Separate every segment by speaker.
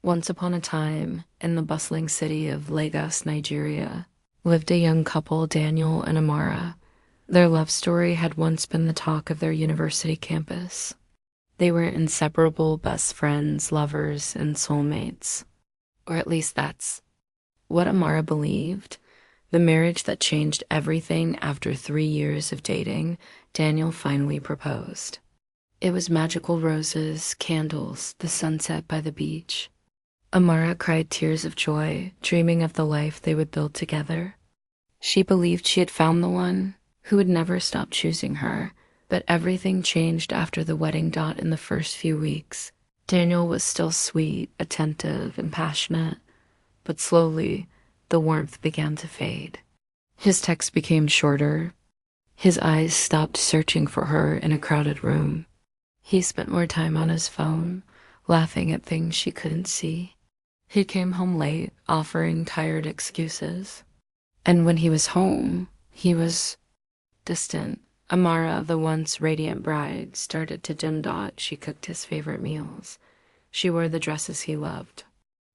Speaker 1: Once upon a time, in the bustling city of Lagos, Nigeria, lived a young couple, Daniel and Amara. Their love story had once been the talk of their university campus. They were inseparable best friends, lovers, and soulmates. Or at least that's what Amara believed. The marriage that changed everything after 3 years of dating, Daniel finally proposed. It was magical roses, candles, the sunset by the beach. Amara cried tears of joy, dreaming of the life they would build together. She believed she had found the one who would never stop choosing her, but everything changed after the wedding. In the first few weeks, Daniel was still sweet, attentive, and passionate, but slowly the warmth began to fade. His texts became shorter. His eyes stopped searching for her in a crowded room. He spent more time on his phone, laughing at things she couldn't see. He came home late, offering tired excuses. And when he was home, he was distant. Amara, the once radiant bride, started to dim. She cooked his favorite meals. She wore the dresses he loved.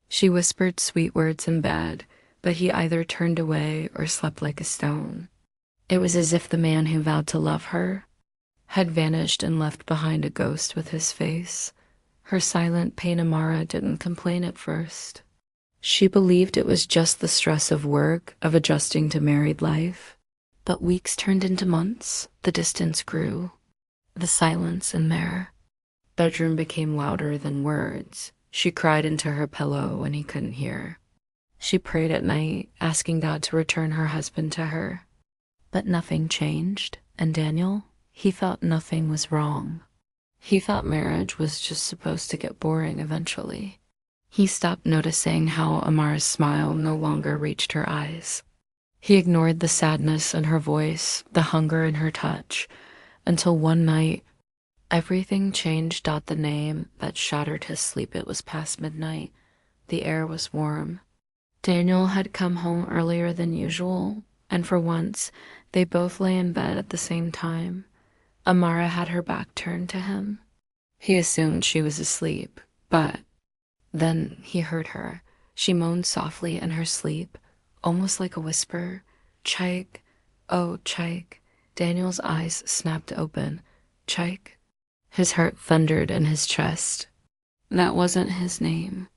Speaker 1: She whispered sweet words in bed, but he either turned away or slept like a stone. It was as if the man who vowed to love her had vanished and left behind a ghost with his face. Her silent pain. Amara didn't complain at first. She believed it was just the stress of work, of adjusting to married life. But weeks turned into months. The distance grew. The silence in their bedroom became louder than words. She cried into her pillow when he couldn't hear. She prayed at night, asking God to return her husband to her. But nothing changed, and Daniel, he felt nothing was wrong. He thought marriage was just supposed to get boring eventually. He stopped noticing how Amara's smile no longer reached her eyes. He ignored the sadness in her voice, the hunger in her touch, until one night, everything changed. The name that shattered his sleep. It was past midnight. The air was warm. Daniel had come home earlier than usual, and for once, they both lay in bed at the same time. Amara had her back turned to him. He assumed she was asleep, but then he heard her. She moaned softly in her sleep, almost like a whisper. Chaik, oh, Chaik. Daniel's eyes snapped open. Chaik. His heart thundered in his chest. That wasn't his name.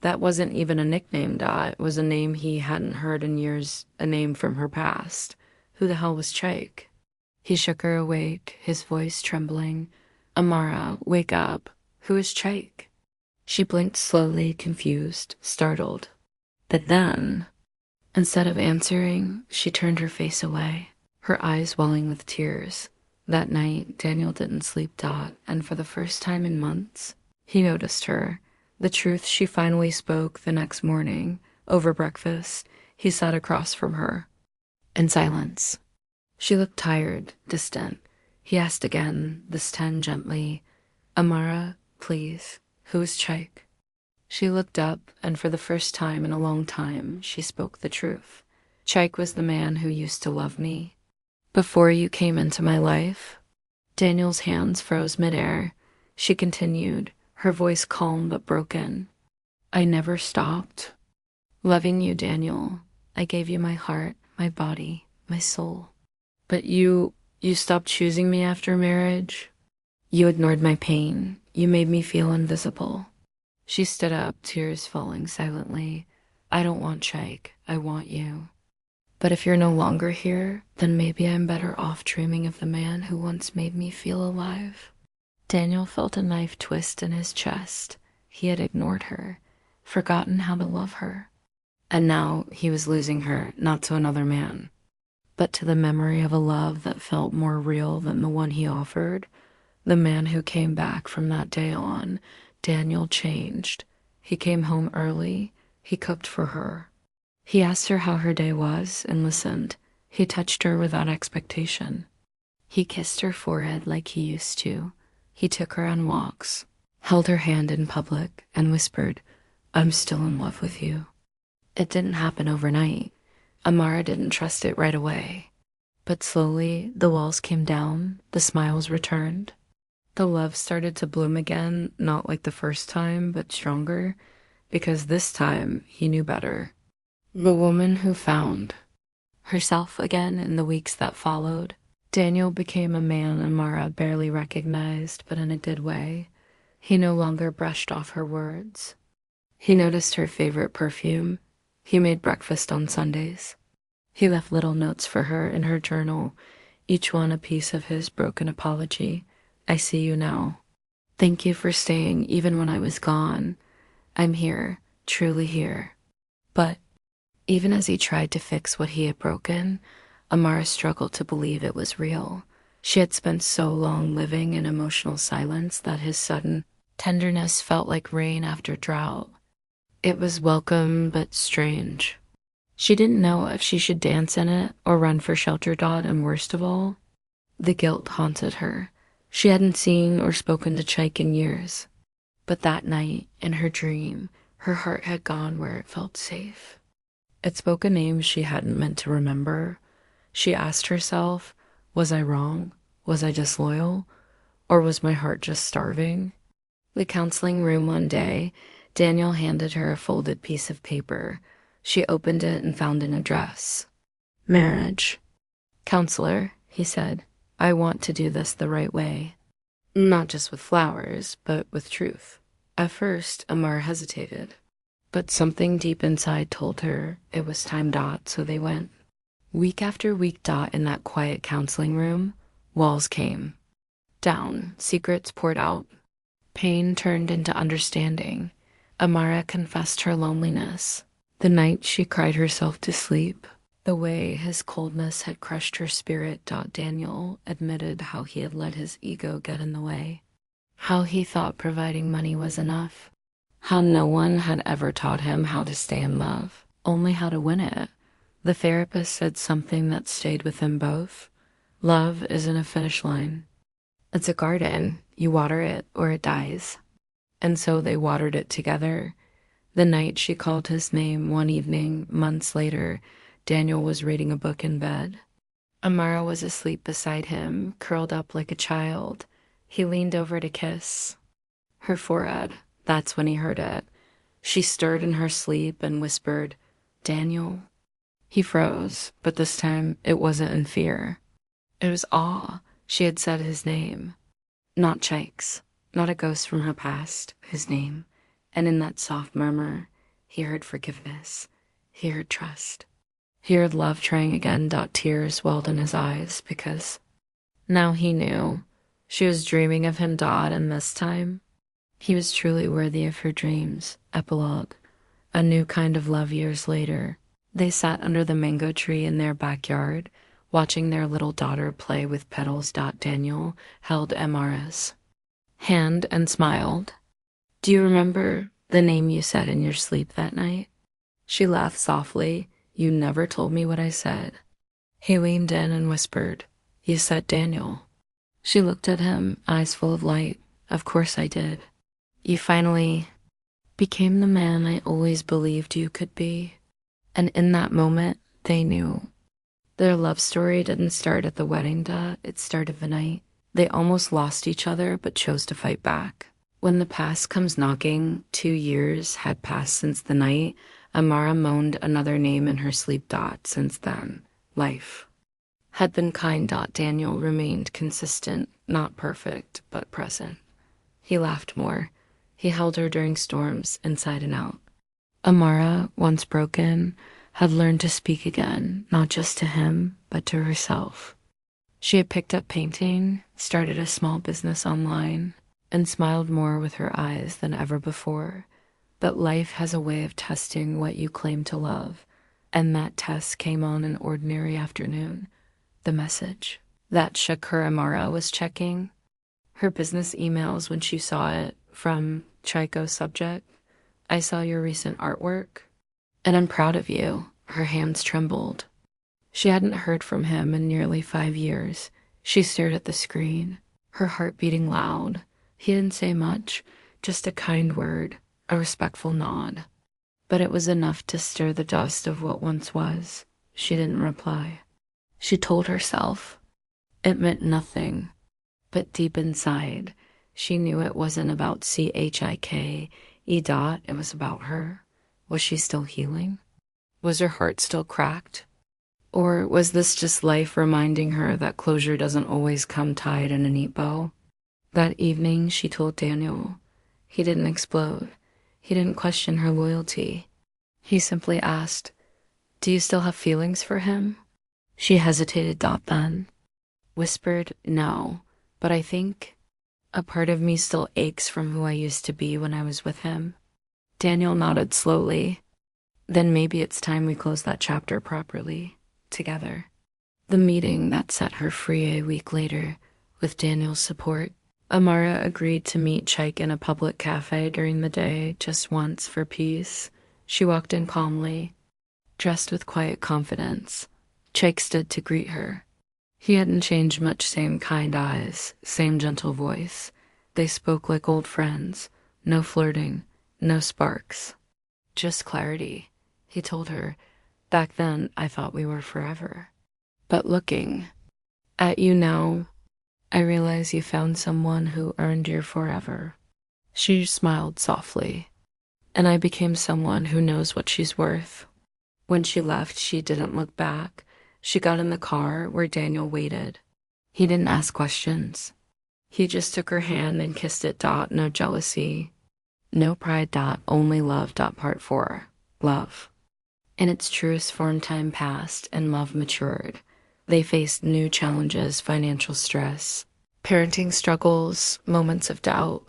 Speaker 1: That wasn't even a nickname. It was a name he hadn't heard in years, a name from her past. Who the hell was Chaik? He shook her awake, his voice trembling. Amara, wake up. Who is Chaik? She blinked slowly, confused, startled. But then, instead of answering, she turned her face away, her eyes welling with tears. That night, Daniel didn't sleep. And for the first time in months, he noticed her. The truth she finally spoke the next morning, over breakfast. He sat across from her, in silence. She looked tired, distant. He asked again, this time gently, Amara, please, who is Chaik? She looked up, and for the first time in a long time, she spoke the truth. Chaik was the man who used to love me. Before you came into my life. Daniel's hands froze midair. She continued, her voice calm but broken. I never stopped loving you, Daniel. I gave you my heart, my body, my soul. But you stopped choosing me after marriage. You ignored my pain. You made me feel invisible. She stood up, tears falling silently. I don't want Chaik. I want you. But if you're no longer here, then maybe I'm better off dreaming of the man who once made me feel alive. Daniel felt a knife twist in his chest. He had ignored her, forgotten how to love her. And now he was losing her, not to another man, but to the memory of a love that felt more real than the one he offered. The man who came back from that day on, Daniel changed. He came home early. He cooked for her. He asked her how her day was and listened. He touched her without expectation. He kissed her forehead like he used to. He took her on walks, held her hand in public, and whispered, I'm still in love with you. It didn't happen overnight. Amara didn't trust it right away. But slowly, the walls came down, the smiles returned. The love started to bloom again, not like the first time, but stronger. because this time he knew better. The woman who found herself again in the weeks that followed. Daniel became a man Amara barely recognized, but in a good way. He no longer brushed off her words. He noticed her favorite perfume. He made breakfast on Sundays. He left little notes for her in her journal, each one a piece of his broken apology. I see you now. Thank you for staying even when I was gone. I'm here, truly here. But even as he tried to fix what he had broken, Amara struggled to believe it was real. She had spent so long living in emotional silence that his sudden tenderness felt like rain after drought. It was welcome but strange. She didn't know if she should dance in it or run for shelter. And worst of all, the guilt haunted her. She hadn't seen or spoken to Chike in years. But that night, in her dream, her heart had gone where it felt safe. It spoke a name she hadn't meant to remember. She asked herself, was I wrong? Was I disloyal? Or was my heart just starving? The counseling room one day, Daniel handed her a folded piece of paper. She opened it and found an address. Marriage. Counselor, he said, I want to do this the right way. Not just with flowers, but with truth. At first, Amar hesitated. But something deep inside told her it was time. So they went. Week after week. In that quiet counseling room, walls came down, secrets poured out. Pain turned into understanding. Amara confessed her loneliness. The night she cried herself to sleep, the way his coldness had crushed her spirit. Daniel admitted how he had let his ego get in the way, how he thought providing money was enough, how no one had ever taught him how to stay in love, only how to win it. The therapist said something that stayed with them both. Love isn't a finish line. It's a garden. You water it or it dies. And so they watered it together. The night she called his name one evening, months later, Daniel was reading a book in bed. Amara was asleep beside him, curled up like a child. He leaned over to kiss her forehead. That's when he heard it. She stirred in her sleep and whispered, Daniel. He froze, but this time it wasn't in fear. It was awe. She had said his name. Not Chike's, not a ghost from her past, his name. And in that soft murmur, he heard forgiveness. He heard trust. He heard love trying again. Tears welled in his eyes because now he knew. She was dreaming of him. And this time, he was truly worthy of her dreams. Epilogue. A new kind of love years later. They sat under the mango tree in their backyard, watching their little daughter play with petals. Daniel held Amara's hand and smiled. Do you remember the name you said in your sleep that night? She laughed softly. You never told me what I said. He leaned in and whispered, You said Daniel. She looked at him, eyes full of light. Of course I did. You finally became the man I always believed you could be. And in that moment, they knew. Their love story didn't start at the wedding. It started the night. They almost lost each other, but chose to fight back. When the past comes knocking, 2 years had passed since the night. Amara moaned another name in her sleep. Since then, life had been kind. Daniel remained consistent, not perfect, but present. He laughed more. He held her during storms, inside and out. Amara, once broken, had learned to speak again, not just to him, but to herself. She had picked up painting, started a small business online, and smiled more with her eyes than ever before. But life has a way of testing what you claim to love, and that test came on an ordinary afternoon. The message that shook her. Amara was checking her business emails when she saw it from Chico's subject. I saw your recent artwork, and I'm proud of you. Her hands trembled. She hadn't heard from him in nearly 5 years. She stared at the screen, her heart beating loud. He didn't say much, just a kind word, a respectful nod. But it was enough to stir the dust of what once was. She didn't reply. She told herself it meant nothing, but deep inside, she knew it wasn't about Chike, Dot, it was about her. Was she still healing? Was her heart still cracked? Or was this just life reminding her that closure doesn't always come tied in a neat bow? That evening, she told Daniel. He didn't explode. He didn't question her loyalty. He simply asked, "Do you still have feelings for him?" She hesitated. Dot then whispered, "No, but I think a part of me still aches from who I used to be when I was with him." Daniel nodded slowly. "Then maybe it's time we close that chapter properly, together." The meeting that set her free a week later, with Daniel's support, Amara agreed to meet Chike in a public cafe during the day, just once for peace. She walked in calmly, dressed with quiet confidence. Chike stood to greet her. He hadn't changed much, same kind eyes, same gentle voice. They spoke like old friends. No flirting, no sparks. Just clarity. He told her, "Back then, I thought we were forever. But looking at you now, I realize you found someone who earned your forever." She smiled softly. "And I became someone who knows what she's worth." When she left, she didn't look back. She got in the car where Daniel waited. He didn't ask questions. He just took her hand and kissed it. No jealousy, no pride. Only love. Part 4. Love. In its truest form, time passed and love matured. They faced new challenges, financial stress, parenting struggles, moments of doubt.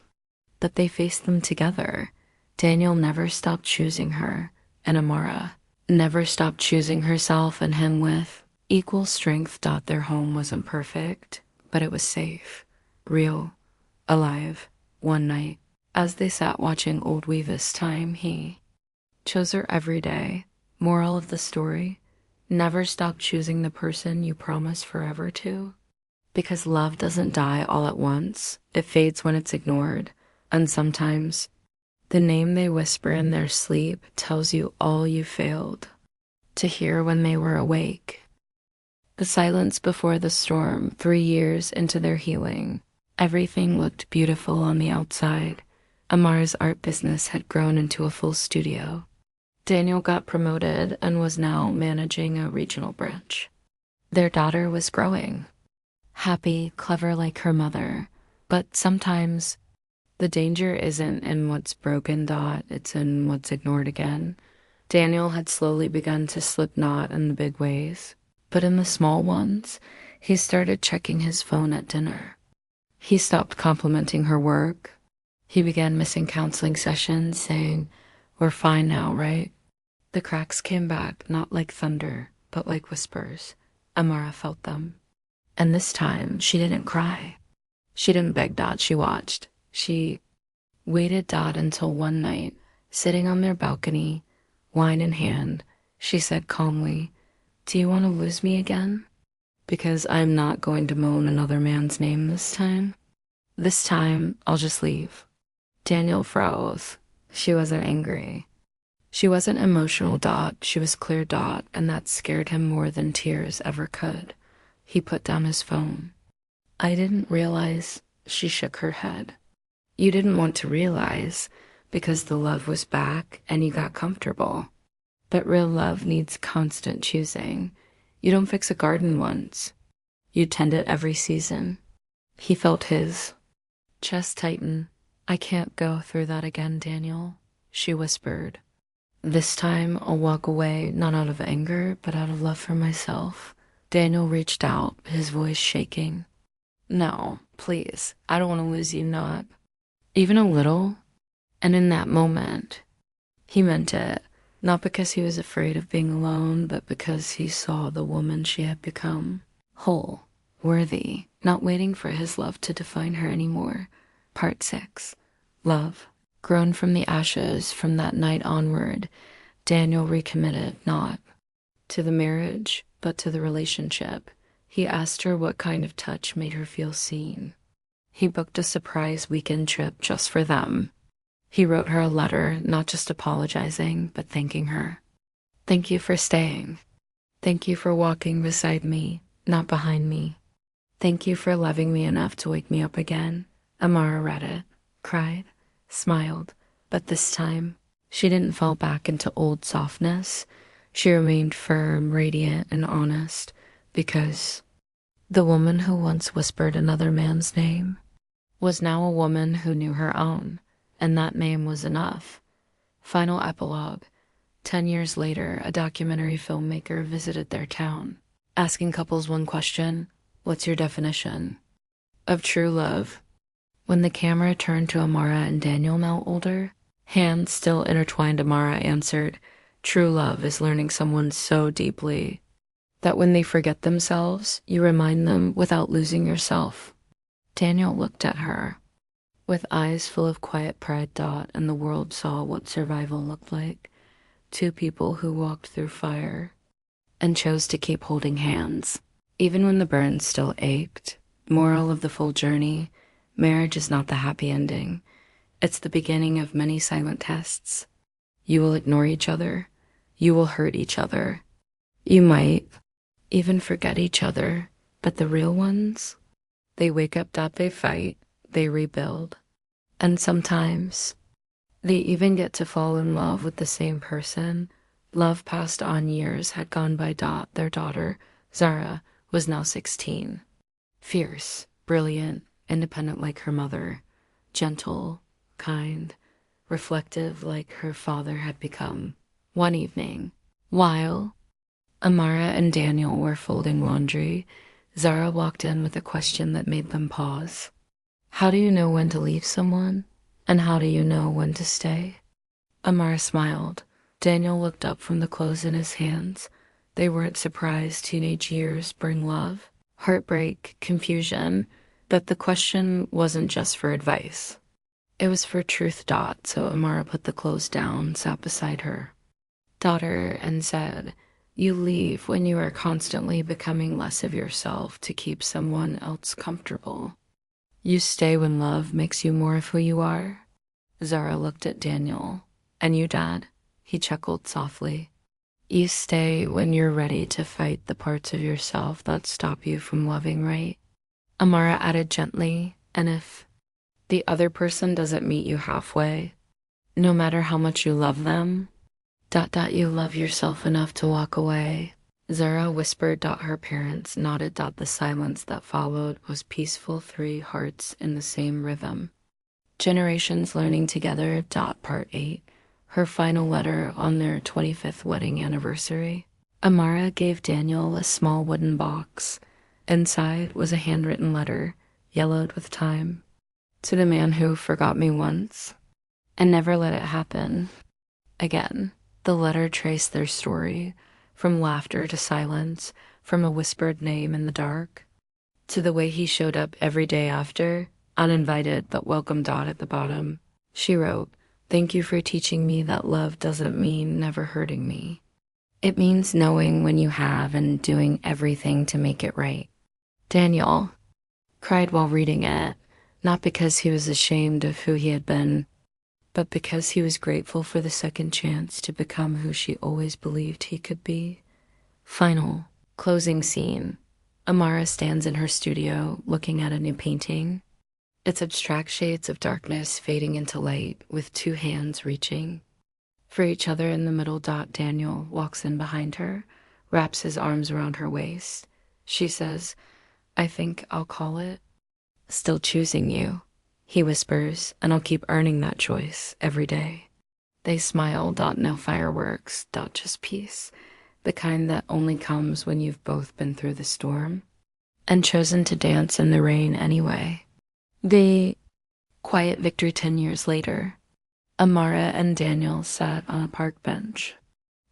Speaker 1: But they faced them together. Daniel never stopped choosing her, and Amara never stopped choosing herself and him with equal strength. Their home wasn't perfect, but it was safe, real, alive. One night, as they sat watching old Weavis time, he chose her every day. Moral of the story: never stop choosing the person you promise forever to. Because love doesn't die all at once. It fades when it's ignored. And sometimes the name they whisper in their sleep tells you all you failed to hear when they were awake. The silence before the storm, 3 years into their healing. Everything looked beautiful on the outside. Amar's art business had grown into a full studio. Daniel got promoted and was now managing a regional branch. Their daughter was growing. Happy, clever like her mother. But sometimes the danger isn't in what's broken. It's in what's ignored again. Daniel had slowly begun to slip, not in the big ways, but in the small ones. He started checking his phone at dinner. He stopped complimenting her work. He began missing counseling sessions, saying, "We're fine now, right?" The cracks came back, not like thunder, but like whispers. Amara felt them. And this time, she didn't cry. She didn't beg. She watched. She waited. Until one night, sitting on their balcony, wine in hand, she said calmly, "Do you want to lose me again? Because I'm not going to moan another man's name this time. This time, I'll just leave." Daniel froze. She wasn't angry. She wasn't emotional. She was clear. And that scared him more than tears ever could. He put down his phone. "I didn't realize." She shook her head. "You didn't want to realize because the love was back and you got comfortable. But real love needs constant choosing. You don't fix a garden once. You tend it every season." He felt his chest tighten. "I can't go through that again, Daniel," she whispered. "This time I'll walk away, not out of anger, but out of love for myself." Daniel reached out, his voice shaking. "No, please, I don't want to lose you, not even a little." And in that moment, he meant it, not because he was afraid of being alone, but because he saw the woman she had become. Whole, worthy, not waiting for his love to define her anymore. Part 6. Love. Grown from the ashes. From that night onward, Daniel recommitted, not to the marriage, but to the relationship. He asked her what kind of touch made her feel seen. He booked a surprise weekend trip just for them. He wrote her a letter, not just apologizing, but thanking her. "Thank you for staying. Thank you for walking beside me, not behind me. Thank you for loving me enough to wake me up again." Amara read it, cried, smiled, But this time, she didn't fall back into old softness. She remained firm, radiant, and honest, because the woman who once whispered another man's name was now a woman who knew her own, and that name was enough. Final epilogue. 10 years later, a documentary filmmaker visited their town, asking couples one question: what's your definition of true love? When the camera turned to Amara and Daniel, now older, hands still intertwined, Amara answered, true love is learning someone so deeply that when they forget themselves, you remind them without losing yourself. Daniel looked at her with eyes full of quiet pride, and the world saw what survival looked like. Two people who walked through fire and chose to keep holding hands, even when the burns still ached. Moral of the full journey: marriage is not the happy ending. It's the beginning of many silent tests. You will ignore each other. You will hurt each other. You might even forget each other. But the real ones, they wake up, they fight, they rebuild. And sometimes they even get to fall in love with the same person. Love passed on years had gone by. Their daughter, Zara, was now 16. Fierce, brilliant, independent like her mother, gentle, kind, reflective like her father had become. One evening, while Amara and Daniel were folding laundry, Zara walked in with a question that made them pause. How do you know when to leave someone? And how do you know when to stay? Amara smiled. Daniel looked up from the clothes in his hands. They weren't surprised teenage years bring love, heartbreak, confusion, but the question wasn't just for advice. It was for truth. So Amara put the clothes down, sat beside her daughter, and said, you leave when you are constantly becoming less of yourself to keep someone else comfortable. You stay when love makes you more of who you are. Zara looked at Daniel. And you, Dad? He chuckled softly. You stay when you're ready to fight the parts of yourself that stop you from loving right. Amara added gently, and if the other person doesn't meet you halfway, no matter how much you love them, you love yourself enough to walk away. Zara whispered. Her parents nodded. The silence that followed was peaceful, 3 hearts in the same rhythm. Generations learning together. Part 8. Her final letter on their 25th wedding anniversary. Amara gave Daniel a small wooden box. Inside was a handwritten letter, yellowed with time. To the man who forgot me once and never let it happen again. The letter traced their story, from laughter to silence, from a whispered name in the dark to the way he showed up every day after, uninvited but welcome. At the bottom, she wrote, thank you for teaching me that love doesn't mean never hurting me. It means knowing when you have and doing everything to make it right. Daniel cried while reading it, not because he was ashamed of who he had been, but because he was grateful for the second chance to become who she always believed he could be. Final, closing scene. Amara stands in her studio looking at a new painting. Its abstract shades of darkness fading into light, with 2 hands reaching for each other in the middle. Daniel walks in behind her, wraps his arms around her waist. She says, I think I'll call it Still Choosing You. He whispers, and I'll keep earning that choice every day. They smile. No fireworks. Just peace. The kind that only comes when you've both been through the storm and chosen to dance in the rain anyway. The quiet victory. 10 years later, Amara and Daniel sat on a park bench,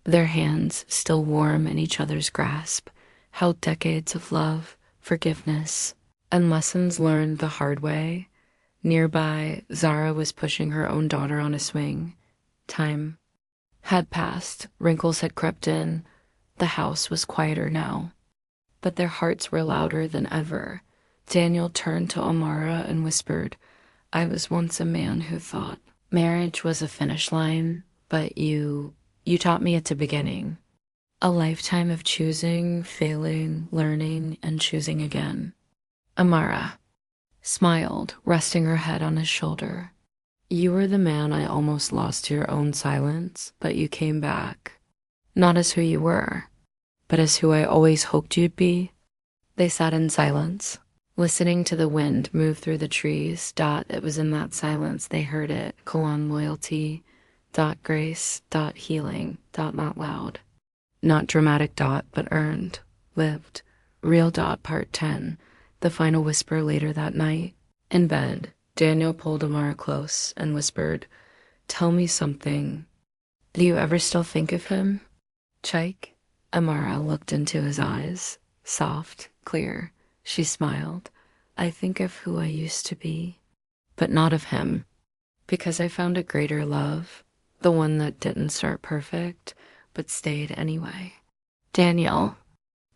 Speaker 1: their hands still warm in each other's grasp, held decades of love, forgiveness, and lessons learned the hard way. Nearby, Zara was pushing her own daughter on a swing. Time had passed, wrinkles had crept in. The house was quieter now, but their hearts were louder than ever. Daniel turned to Amara and whispered, I was once a man who thought marriage was a finish line, but you taught me at the beginning. A lifetime of choosing, failing, learning, and choosing again. Amara smiled, resting her head on his shoulder. You were the man I almost lost to your own silence, but you came back. Not as who you were, but as who I always hoped you'd be. They sat in silence, listening to the wind move through the trees. It was in that silence they heard it. Loyalty. Grace. Healing. Not loud. Not dramatic. But earned. Lived. Real. Part 10. The final whisper later that night. In bed, Daniel pulled Amara close and whispered, "Tell me something. Do you ever still think of him?" Chike. Amara looked into his eyes. Soft, clear. She smiled. "I think of who I used to be, but not of him, because I found a greater love, the one that didn't start perfect, but stayed anyway." Daniel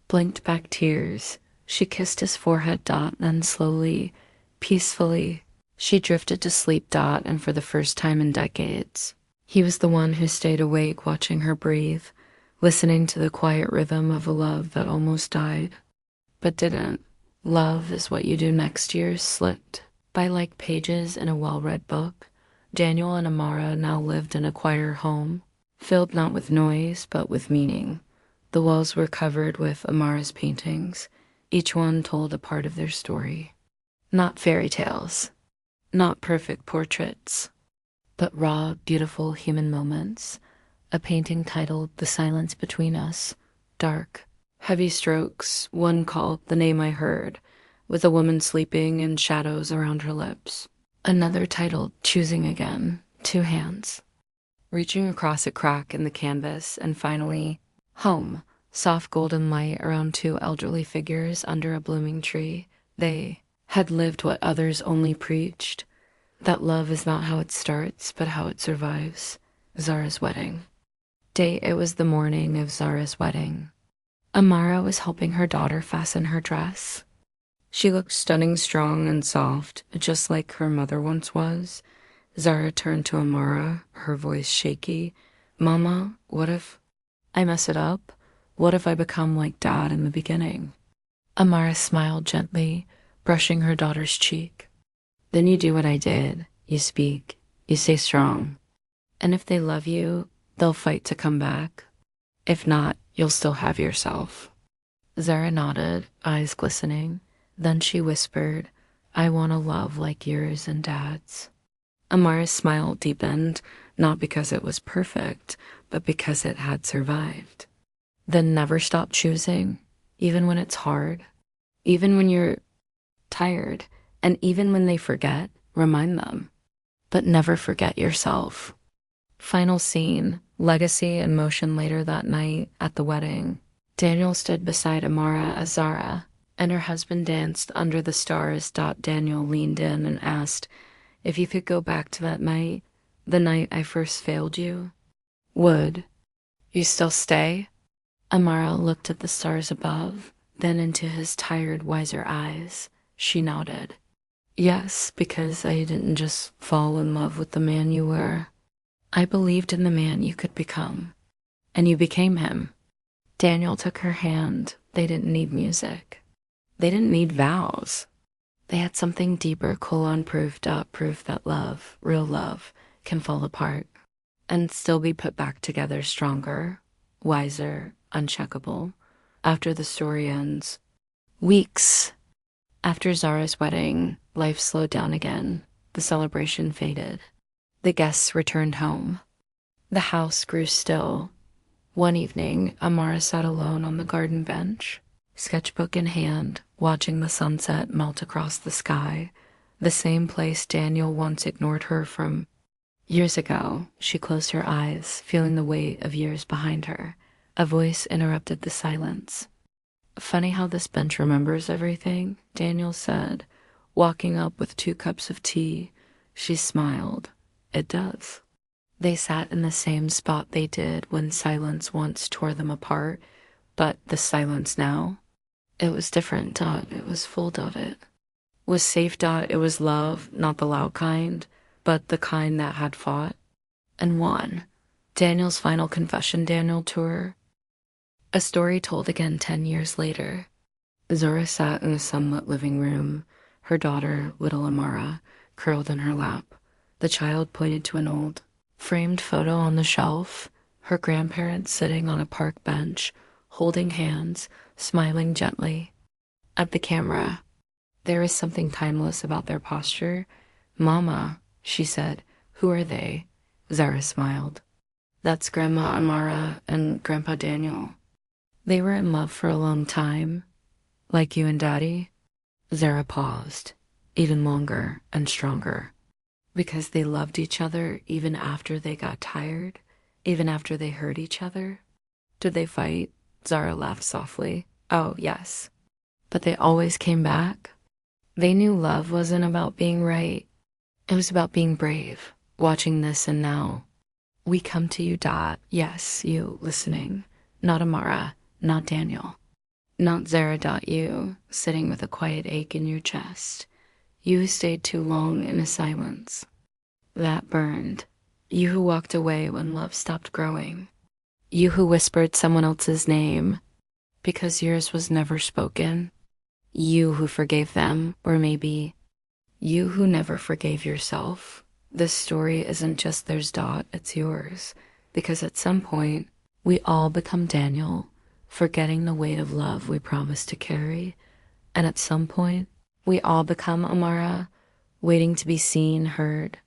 Speaker 1: blinked back tears. She kissed his forehead. Then slowly, peacefully, she drifted to sleep. And for the first time in decades, he was the one who stayed awake, watching her breathe, listening to the quiet rhythm of a love that almost died, but didn't. Love is what you do next year slipped by like pages in a well-read book. Daniel and Amara now lived in a quieter home, filled not with noise, but with meaning. The walls were covered with Amara's paintings. Each one told a part of their story. Not fairy tales, not perfect portraits, but raw, beautiful human moments. A painting titled "The Silence Between Us," dark, heavy strokes, one called "The Name I Heard," with a woman sleeping and shadows around her lips. Another titled "Choosing Again," two hands reaching across a crack in the canvas. And finally, "Home," soft golden light around two elderly figures under a blooming tree. They had lived what others only preached, that love is not how it starts, but how it survives. Zara's wedding. Date: it was the morning of Zara's wedding. Amara was helping her daughter fasten her dress. She looked stunning, strong, and soft, just like her mother once was. Zara turned to Amara, her voice shaky. "Mama, what if I mess it up? What if I become like Dad in the beginning?" Amara smiled gently, brushing her daughter's cheek. "Then you do what I did. You speak. You stay strong. And if they love you, they'll fight to come back. If not, you'll still have yourself." Zara nodded, eyes glistening. Then she whispered, "I want a love like yours and Dad's." Amara's smile deepened, not because it was perfect, but because it had survived. Then never stop choosing, even when it's hard, even when you're tired, and even when they forget, remind them. But never forget yourself. Final scene, legacy in motion later that night at the wedding. Daniel stood beside Amara as Zara and her husband danced under the stars. Daniel leaned in and asked, "If you could go back to that night, the night I first failed you, would you still stay?" Amara looked at the stars above, then into his tired, wiser eyes. She nodded. "Yes, because I didn't just fall in love with the man you were. I believed in the man you could become, and you became him." Daniel took her hand. They didn't need music. They didn't need vows. They had something deeper. Proof that love, real love, can fall apart and still be put back together stronger, wiser, uncheckable. After the story ends, weeks after Zara's wedding, life slowed down again. The celebration faded. The guests returned home. The house grew still. One evening, Amara sat alone on the garden bench, sketchbook in hand, watching the sunset melt across the sky, the same place Daniel once ignored her from. Years ago, she closed her eyes, feeling the weight of years behind her. A voice interrupted the silence. "Funny how this bench remembers everything," Daniel said, walking up with 2 cups of tea. She smiled. "It does." They sat in the same spot they did when silence once tore them apart, but the silence now, it was different. It was full. It was safe. It was love, not the loud kind, but the kind that had fought and won. Daniel's final confession. Daniel tour. A story told again 10 years later. Zora sat in a sunlit living room, her daughter, little Amara, curled in her lap. The child pointed to an old, framed photo on the shelf, her grandparents sitting on a park bench, holding hands, smiling gently. At the camera, there is something timeless about their posture. Mama, she said. Who are they? Zara smiled. That's Grandma Amara and Grandpa Daniel. They were in love for a long time, like you and Daddy. Zara paused, even longer and stronger. Because they loved each other even after they got tired, even after they hurt each other. Did they fight? Zara laughed softly. Oh, yes. But they always came back. They knew love wasn't about being right. It was about being brave, watching this and now. We come to you, Dot. Yes, you listening. Not Amara, not Daniel. Not Zara. You, sitting with a quiet ache in your chest. You who stayed too long in a silence. That burned. You who walked away when love stopped growing. You who whispered someone else's name because yours was never spoken. You who forgave them, or maybe you who never forgave yourself. This story isn't just theirs, Dot, it's yours. Because at some point, we all become Daniel, forgetting the weight of love we promised to carry. And at some point, we all become Amara, waiting to be seen, heard,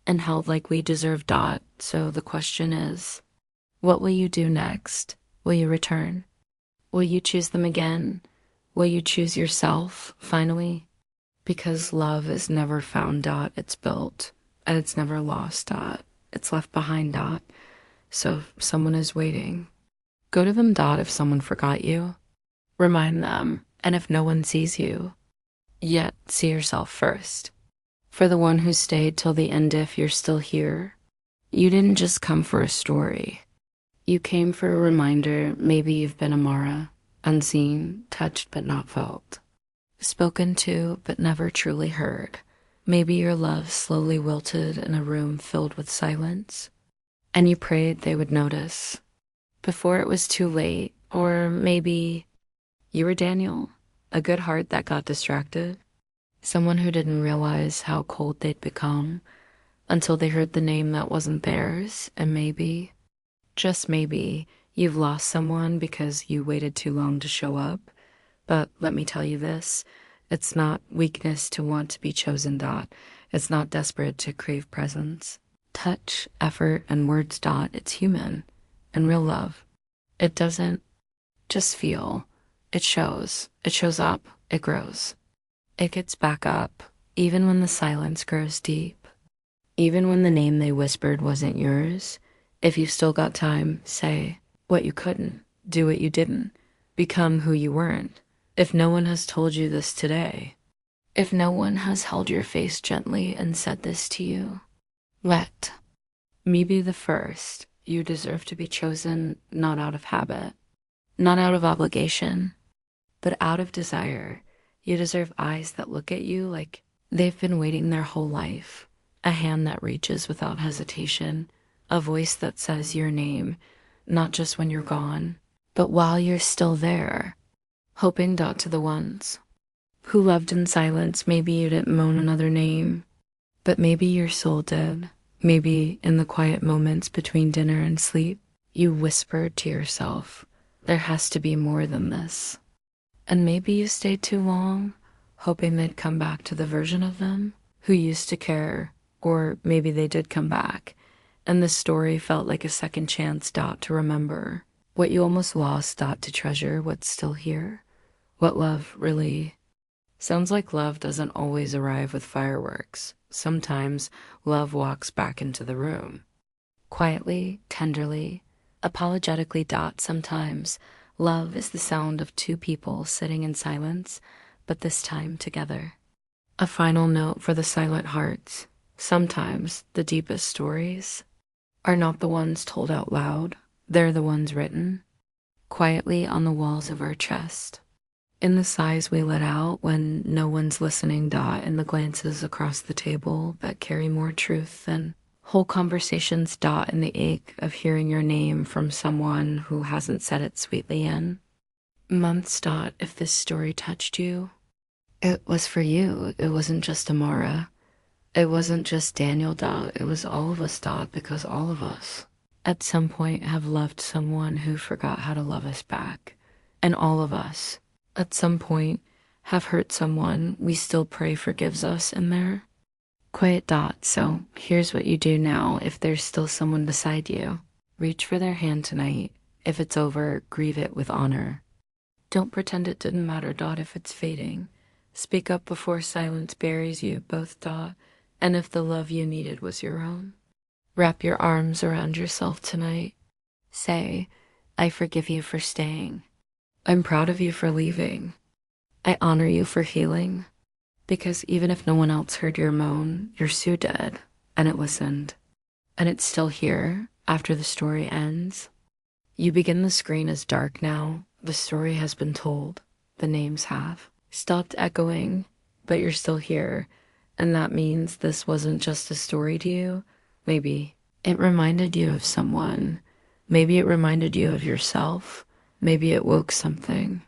Speaker 1: and held like we deserve, Dot. So the question is, what will you do next? Will you return? Will you choose them again? Will you choose yourself, finally? Because love is never found, Dot. It's built. And it's never lost, Dot. It's left behind, Dot. So if someone is waiting, go to them, Dot, if someone forgot you. Remind them. And if no one sees you, yet see yourself first. For the one who stayed till the end, if you're still here, you didn't just come for a story. You came for a reminder. Maybe you've been Amara, unseen, touched but not felt, spoken to but never truly heard. Maybe your love slowly wilted in a room filled with silence, and you prayed they would notice before it was too late. Or maybe you were Daniel, a good heart that got distracted, someone who didn't realize how cold they'd become until they heard the name that wasn't theirs. And maybe, just maybe, you've lost someone because you waited too long to show up. But let me tell you this, it's not weakness to want to be chosen, Dot. It's not desperate to crave presence, touch, effort, and words, Dot. It's human and real love. It doesn't just feel. It shows. It shows up. It grows. It gets back up, even when the silence grows deep. Even when the name they whispered wasn't yours. If you've still got time, say what you couldn't, do what you didn't, become who you weren't. If no one has told you this today, if no one has held your face gently and said this to you, let me be the first. You deserve to be chosen, not out of habit, not out of obligation, but out of desire. You deserve eyes that look at you like they've been waiting their whole life, a hand that reaches without hesitation, a voice that says your name, not just when you're gone, but while you're still there. Hoping, Dot, to the ones who loved in silence. Maybe you didn't moan another name, but maybe your soul did. Maybe in the quiet moments between dinner and sleep, you whispered to yourself, there has to be more than this. And maybe you stayed too long, hoping they'd come back to the version of them who used to care. Or maybe they did come back, and this story felt like a second chance, Dot, to remember what you almost lost, Dot, to treasure what's still here. What love really sounds like. Love doesn't always arrive with fireworks. Sometimes love walks back into the room. Quietly, tenderly, apologetically, Dot. Sometimes love is the sound of two people sitting in silence, but this time together. A final note for the silent hearts. Sometimes the deepest stories are not the ones told out loud. They're the ones written quietly on the walls of our chest. In the sighs we let out when no one's listening, Dot, in the glances across the table that carry more truth than whole conversations, Dot, in the ache of hearing your name from someone who hasn't said it sweetly in months, Dot. If this story touched you, it was for you. It wasn't just Amara. It wasn't just Daniel, Dot. It was all of us, Dot, because all of us, at some point, have loved someone who forgot how to love us back. And all of us, at some point, have hurt someone we still pray forgives us in there. Quiet, Dot. So here's what you do now if there's still someone beside you. Reach for their hand tonight. If it's over, grieve it with honor. Don't pretend it didn't matter, Dot, if it's fading. Speak up before silence buries you, both, Dot, and if the love you needed was your own. Wrap your arms around yourself tonight. Say, I forgive you for staying. I'm proud of you for leaving. I honor you for healing. Because even if no one else heard your moan, your Sue did, and it listened. And it's still here after the story ends. You begin the screen as dark now. The story has been told. The names have stopped echoing, but you're still here. And that means this wasn't just a story to you. Maybe it reminded you of someone. Maybe it reminded you of yourself. Maybe it woke something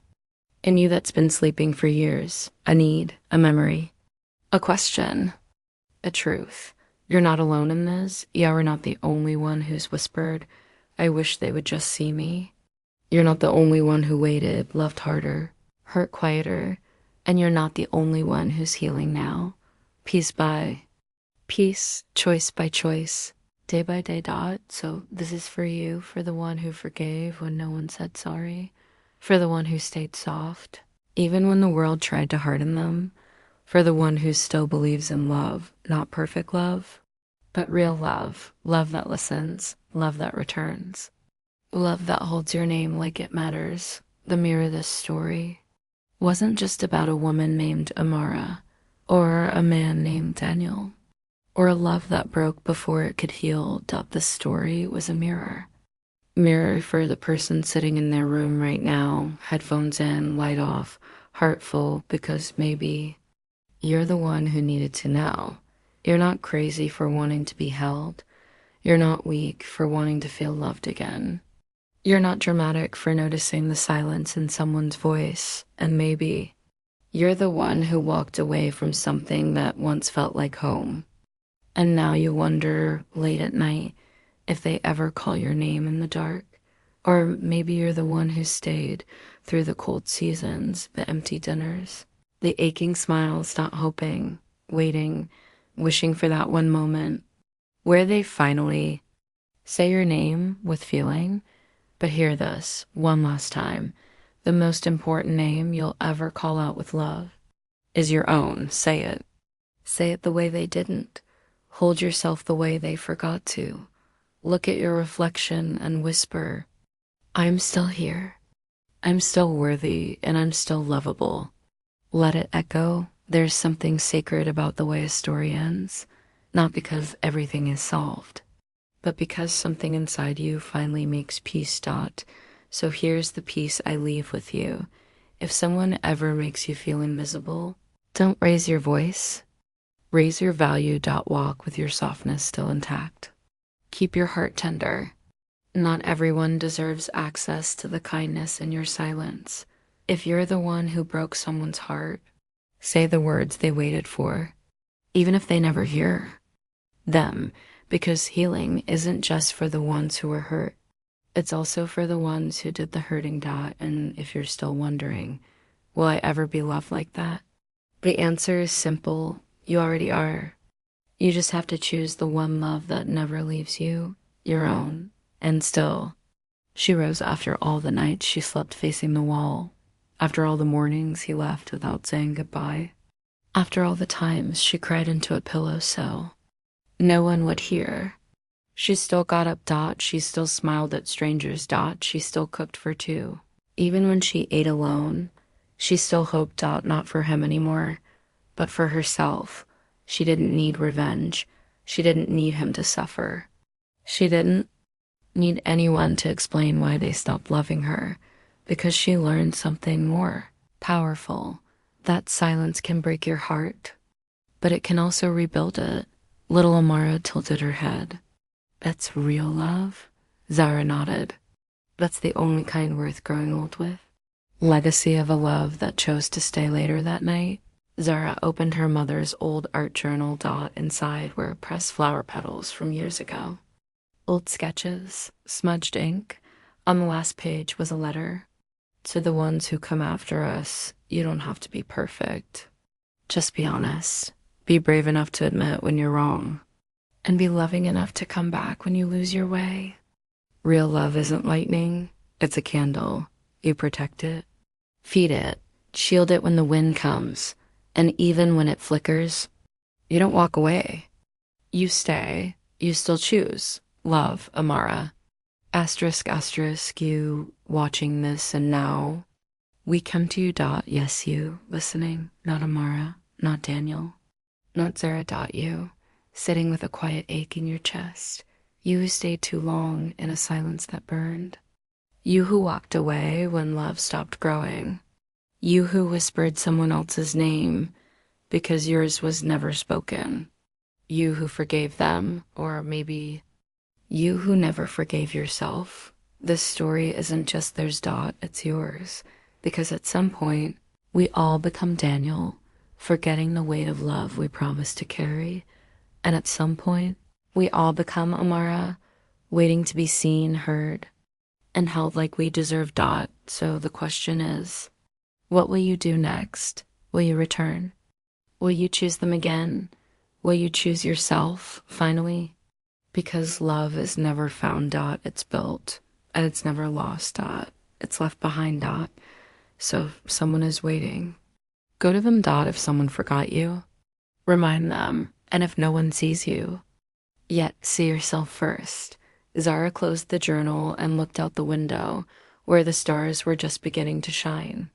Speaker 1: in you that's been sleeping for years. A need, a memory, a question, a truth. You're not alone in this. You're not the only one who's whispered, I wish they would just see me. You're not the only one who waited, loved harder, hurt quieter, and you're not the only one who's healing now. Piece by piece, choice by choice, day by day, Dot. So this is for you, for the one who forgave when no one said sorry, for the one who stayed soft, even when the world tried to harden them, for the one who still believes in love, not perfect love, but real love, love that listens, love that returns, love that holds your name like it matters. The mirror this story wasn't just about a woman named Amara, or a man named Daniel, or a love that broke before it could heal. This story was a mirror. Mirror for the person sitting in their room right now, headphones in, light off, heart full, because maybe you're the one who needed to know. You're not crazy for wanting to be held. You're not weak for wanting to feel loved again. You're not dramatic for noticing the silence in someone's voice, and maybe you're the one who walked away from something that once felt like home. And now you wonder late at night if they ever call your name in the dark. Or maybe you're the one who stayed through the cold seasons, the empty dinners, the aching smiles, not hoping, waiting, wishing for that one moment where they finally say your name with feeling. But hear this one last time. The most important name you'll ever call out with love is your own. Say it. Say it the way they didn't. Hold yourself the way they forgot to. Look at your reflection and whisper, I'm still here. I'm still worthy, and I'm still lovable. Let it echo. There's something sacred about the way a story ends, not because everything is solved, but because something inside you finally makes peace. So here's the piece I leave with you. If someone ever makes you feel invisible, don't raise your voice. Raise your value. Walk with your softness still intact. Keep your heart tender. Not everyone deserves access to the kindness in your silence. If you're the one who broke someone's heart, say the words they waited for, even if they never hear them, because healing isn't just for the ones who were hurt. It's also for the ones who did the hurting. And if you're still wondering, will I ever be loved like that? The answer is simple. You already are. You just have to choose the one love that never leaves you, your own. And still, she rose after all the nights she slept facing the wall, after all the mornings he left without saying goodbye, after all the times she cried into a pillow so no one would hear. She still got up. She still smiled at strangers. She still cooked for two. Even when she ate alone, she still hoped. Not for him anymore, but for herself. She didn't need revenge. She didn't need him to suffer. She didn't need anyone to explain why they stopped loving her, because she learned something more powerful. That silence can break your heart, but it can also rebuild it. Little Amara tilted her head. That's real love? Zara nodded. That's the only kind worth growing old with. Legacy of a love that chose to stay later that night. Zara opened her mother's old art journal. Inside were pressed flower petals from years ago, old sketches, smudged ink. On the last page was a letter. To the ones who come after us, you don't have to be perfect. Just be honest. Be brave enough to admit when you're wrong. And be loving enough to come back when you lose your way. Real love isn't lightning, it's a candle. You protect it, feed it, shield it when the wind comes. And even when it flickers, you don't walk away. You stay. You still choose. Love, Amara. Asterisk, asterisk, you watching this and now. We come to you. Yes, you listening. Not Amara, not Daniel, not Zara. You sitting with a quiet ache in your chest. You who stayed too long in a silence that burned. You who walked away when love stopped growing. You who whispered someone else's name because yours was never spoken. You who forgave them, or maybe you who never forgave yourself. This story isn't just theirs. It's yours. Because at some point, we all become Daniel, forgetting the weight of love we promised to carry. And at some point, we all become Amara, waiting to be seen, heard, and held like we deserve. So the question is, what will you do next? Will you return? Will you choose them again? Will you choose yourself, finally? Because love is never found. It's built, and it's never lost. It's left behind. So if someone is waiting, go to them. If someone forgot you, remind them. And if no one sees you, yet see yourself first. Zara closed the journal and looked out the window where the stars were just beginning to shine.